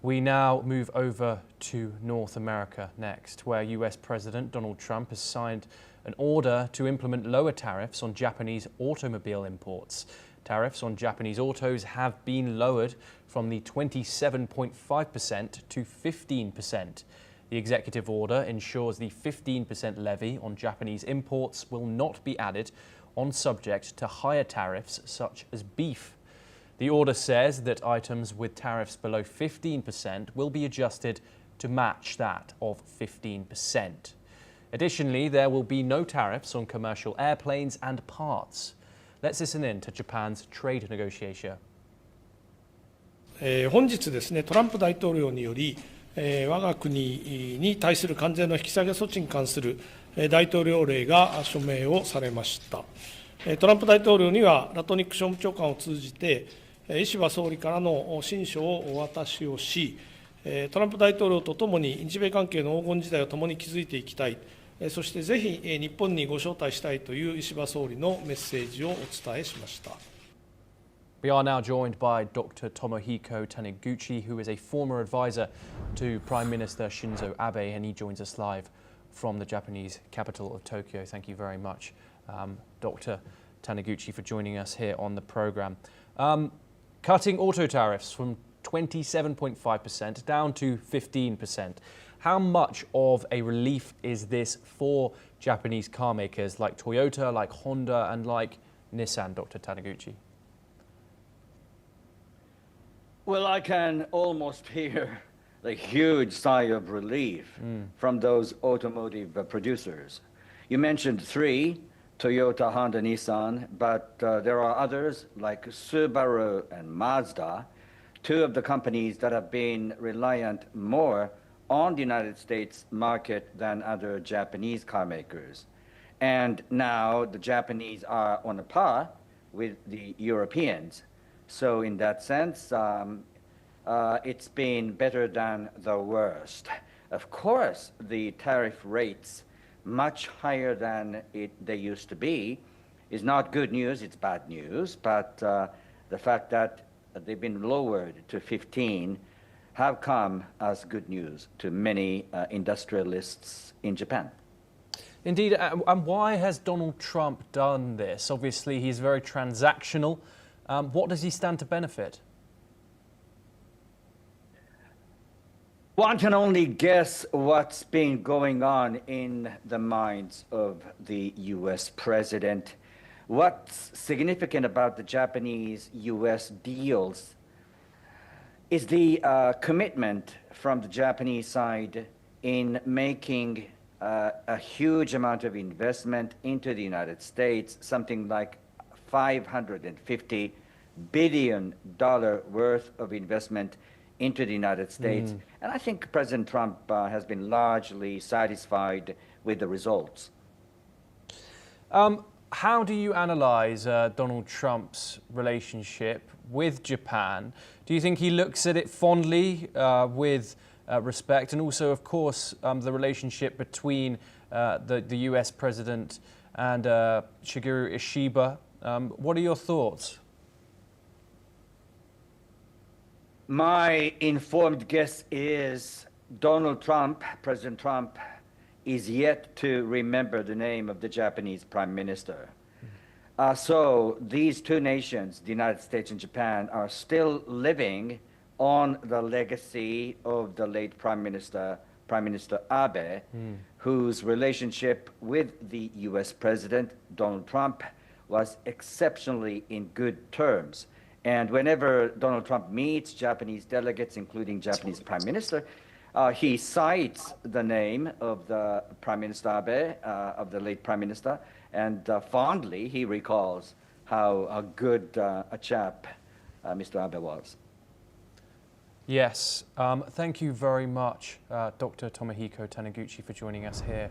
We now move over to North America next, where US President Donald Trump has signed an order to implement lower tariffs on Japanese automobile imports. Tariffs on Japanese autos have been lowered from the 27.5% to 15%. The executive order ensures the 15% levy on Japanese imports will not be added on subject to higher tariffs such as beef. The order says that items with tariffs below 15% will be adjusted to match that of 15%. Additionally, there will be no tariffs on commercial airplanes and parts. Let's listen in to Japan's trade negotiator. 本日ですね、トランプ大統領により、我が国に対する関税の引き下げ措置に関する大統領令が署名をされました。トランプ大統領にはラトニック商務長官を通じて、石破総理からの親書をお渡しをし、トランプ大統領とともに日米関係の黄金時代を共に築いていきたい、そしてぜひ日本にご招待したいという石破総理のメッセージをお伝えしました。We are now joined by Dr. Tomohiko Taniguchi, who is a former advisor to Prime Minister Shinzo Abe, and he joins us live from the Japanese capital of Tokyo. Thank you very much, Dr. Taniguchi, for joining us here on the program. Cutting auto tariffs from 27.5% down to 15%. How much of a relief is this for Japanese car makers like Toyota, like Honda, and like Nissan, Dr. Taniguchi? Well, I can almost hear the huge sigh of relief from those automotive producers. You mentioned three, Toyota, Honda, Nissan, but there are others like Subaru and Mazda, two of the companies that have been reliant more on the United States market than other Japanese car makers. And now the Japanese are on a par with the Europeans. So in that sense, it's been better than the worst. Of course, the tariff rates much higher than they used to be is not good news, it's bad news, but the fact that they've been lowered to 15 have come as good news to many industrialists in Japan. Indeed, and why has Donald Trump done this? Obviously, he's very transactional. What does he stand to benefit? One can only guess what's been going on in the minds of the US president. What's significant about the Japanese-US deals is the commitment from the Japanese side in making a huge amount of investment into the United States, something like $550 billion worth of investment into the United States. And I think President Trump has been largely satisfied with the results. How do you analyze Donald Trump's relationship with Japan? Do you think he looks at it fondly with respect? And also, of course, the relationship between the US president and Shigeru Ishiba. What are your thoughts? My informed guess is Donald Trump, President Trump, is yet to remember the name of the Japanese Prime Minister. So these two nations, the United States and Japan, are still living on the legacy of the late Prime Minister Abe, whose relationship with the US President, Donald Trump, was exceptionally in good terms. And whenever Donald Trump meets Japanese delegates, including Japanese Prime Minister, he cites the name of the Prime Minister Abe, of the late Prime Minister, and fondly he recalls how good a chap Mr. Abe was. Yes, thank you very much, Dr. Tomohiko Taniguchi, for joining us here